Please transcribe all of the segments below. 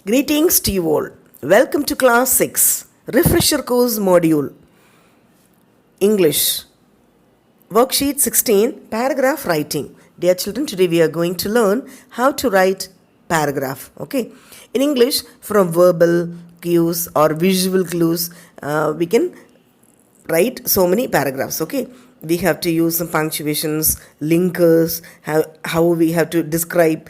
Greetings to you all. Welcome to class 6, refresher course module, English. Worksheet 16, paragraph writing. Dear children, today we are going to learn how to write paragraph. Okay. In English, from verbal cues or visual clues, we can write so many paragraphs. Okay. We have to use some punctuations, linkers, how we have to describe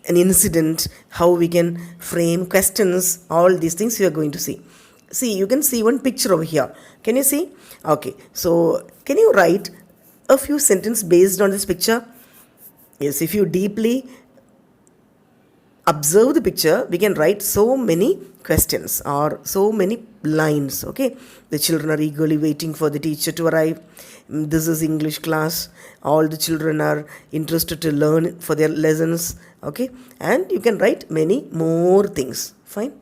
an incident, how we can frame questions, all these things you are going to see. See, you can see one picture over here. Can you see? Okay, so can you write a few sentences based on this picture? Yes, if you deeply observe the picture, we can write so many questions or so many lines. Okay, the children are eagerly waiting for the teacher to arrive. This is English class. All the children are interested to learn for their lessons. Okay, and you can write many more things. Fine.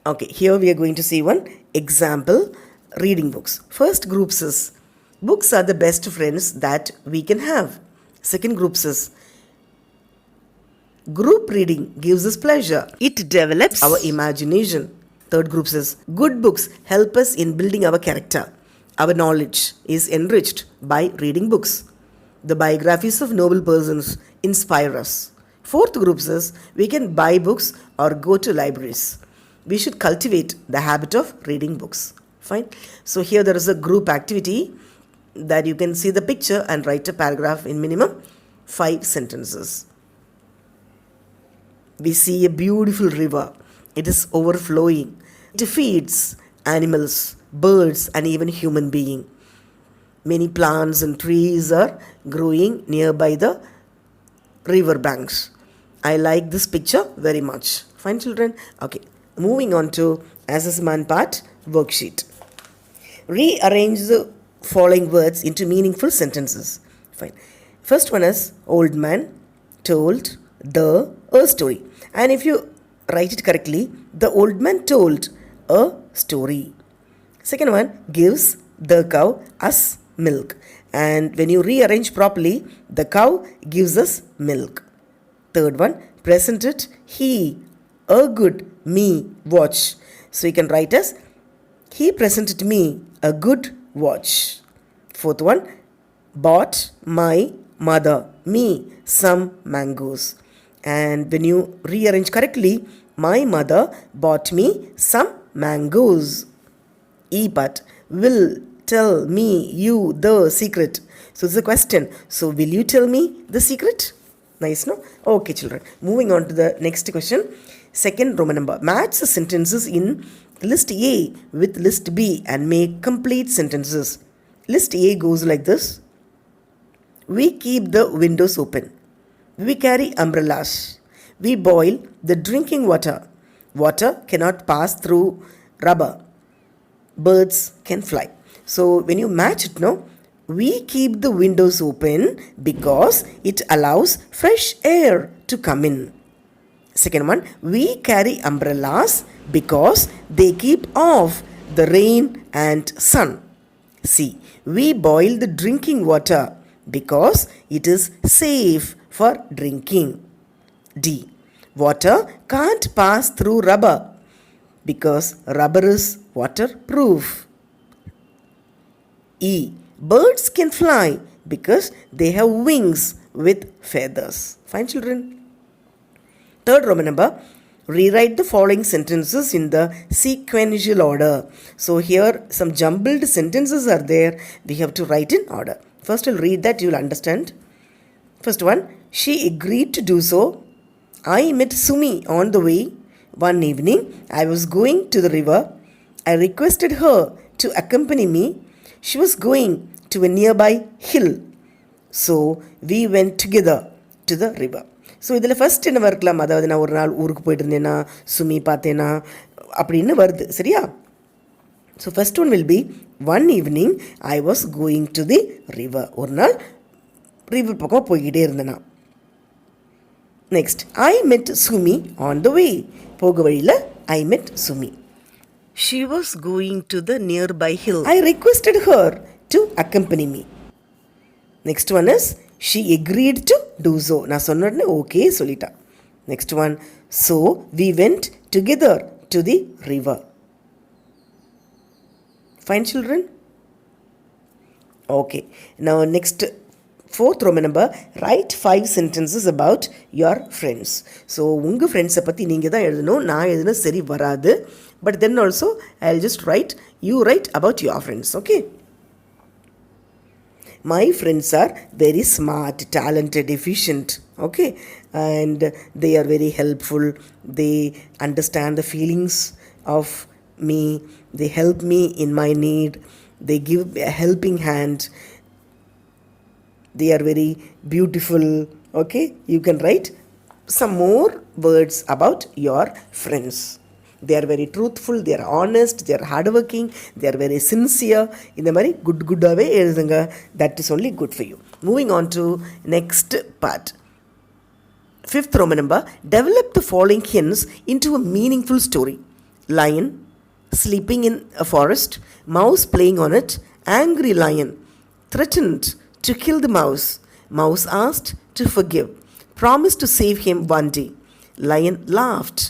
Okay, here we are going to see one example reading books. First group says, books are the best friends that we can have. Second group says, group reading gives us pleasure. It develops our imagination. Third group says, good books help us in building our character. Our knowledge is enriched by reading books. The biographies of noble persons inspire us. Fourth group says, we can buy books or go to libraries. We should cultivate the habit of reading books. Fine. So here there is a group activity that you can see the picture and write a paragraph in minimum 5 sentences. We see a beautiful river. It is overflowing. It feeds animals, birds, and even human beings. Many plants and trees are growing nearby the river banks. I like this picture very much. Fine, children? Okay. Moving on to assessment part worksheet. Rearrange the following words into meaningful sentences. Fine. First one is old man told a story. And if you write it correctly, the old man told a story. Second one, gives the cow us milk. And when you rearrange properly, the cow gives us milk. Third one, presented he a good me watch. So you can write as he presented me a good watch. Fourth one, bought my mother me some mangoes. And when you rearrange correctly, my mother bought me some mangoes. E part, will tell me you the secret. So it's a question. So will you tell me the secret? Nice, no? Okay, children. Moving on to the next question. Second Roman number. Match the sentences in list A with list B and make complete sentences. List A goes like this. We keep the windows open. We carry umbrellas. We boil the drinking water. Water cannot pass through rubber. Birds can fly. So when you match it, no, we keep the windows open because it allows fresh air to come in. Second one, we carry umbrellas because they keep off the rain and sun. C, we boil the drinking water because it is safe for drinking. D, water can't pass through rubber because rubber is waterproof. E, birds can fly because they have wings with feathers. Fine, children? Third Roman number, rewrite the following sentences in the sequential order. So here some jumbled sentences are there. We have to write in order. First I'll read that, you'll understand. First one, she agreed to do so. I met Sumi on the way. One evening, I was going to the river. I requested her to accompany me. She was going to a nearby hill. So we went together to the river. So இதில் first என்ன இருக்கலாம், அதாவது நான் ஒரு நாள் ஊருக்கு போயிட்டு இருந்தேன்னா, சுமி பார்த்தேன்னா அப்படின்னு வருது. சரியா? So first one will be one evening I was going to the river. ஒரு நாள் ரிவர் பக்கம் போய்கிட்டே இருந்தேன்னா. Next, I met Sumi on the வே. போக வழியில் I met Sumi. She was going to the nearby hill. I requested her to accompany me. Next one is she agreed to do so. நான் சொன்ன உடனே ஓகே சொல்லிட்டா. Next one, so we went together to the river. Fine, children? Okay, now next fourth Roman number, write 5 sentences about your friends. So உங்கள் ஃப்ரெண்ட்ஸை பற்றி நீங்கள் தான் எழுதணும், நான் எழுதுனா சரி வராது. But then also I'll just write, you write about your friends. Okay, my friends are very smart, talented, efficient. Okay, and they are very helpful, they understand the feelings of me, they help me in my need, they give a helping hand, they are very beautiful. Okay, you can write some more words about your friends. They are very truthful, they are honest, they are hardworking, they are very sincere. இந்த மாதிரி குட்டாகவே எழுதுங்க. That is only good for you. Moving on to next part. Fifth Roman number, develop the following hints into a meaningful story. Lion sleeping in a forest, mouse playing on it, angry lion threatened to kill the mouse, mouse asked to forgive, promised to save him one day, lion laughed,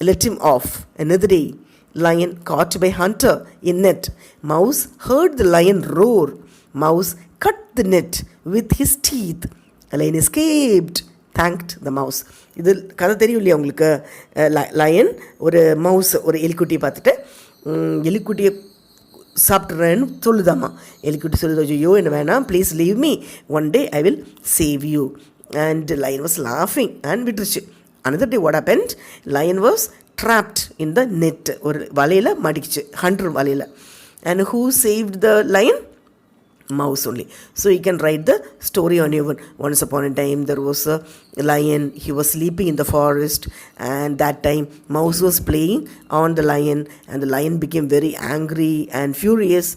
let him off another day, lion caught by hunter in net, mouse heard the lion roar, mouse cut the net with his teeth, lion escaped, thanked the mouse. இது கதை தெரியும் இல்லையா உங்களுக்கு? Line ஒரு mouse, ஒரு எலிக்குட்டியை பார்த்துட்டு எலிக்குட்டியை சாப்பிட்றேன்னு சொல்லுதாம்மா. எலிக்குட்டி சொல்லுது, ஐயோ என்ன வேணாம், please leave me, one day I will save you. And lion was லாஃபிங் அண்ட் விட்டுருச்சு. another day what happened, lion was trapped in the net, ஒரு வலையில் மாட்டிக்கிச்சு, ஹண்டர் வலையில். and who saved the lion? Mouse only. So you can write the story on your own. Once upon a time there was a lion, he was sleeping in the forest, and that time mouse was playing on the lion, and the lion became very angry and furious,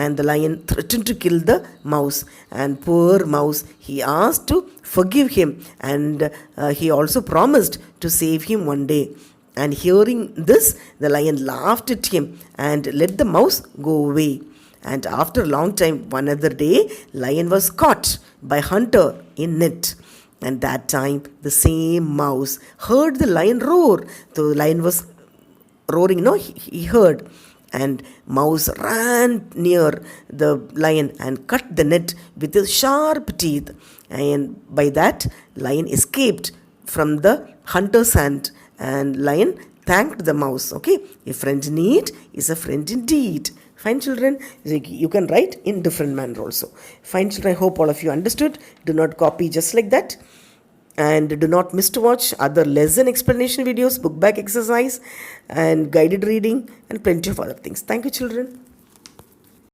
and the lion threatened to kill the mouse, and poor mouse, he asked to forgive him, and he also promised to save him one day. And hearing this, the lion laughed at him and let the mouse go away. And after a long time, one other day, lion was caught by hunter in net. And that time, the same mouse heard the lion roar. So the lion was roaring, he heard. And mouse ran near the lion and cut the net with his sharp teeth. And by that, lion escaped from the hunter's hand. And lion thanked the mouse. Okay, a friend in need is a friend indeed. Fine, children. You can write in different manner also. Fine, children. I hope all of you understood. Do not copy just like that. And do not miss to watch other lesson explanation videos, book back exercise, and guided reading, and plenty of other things. Thank you, children.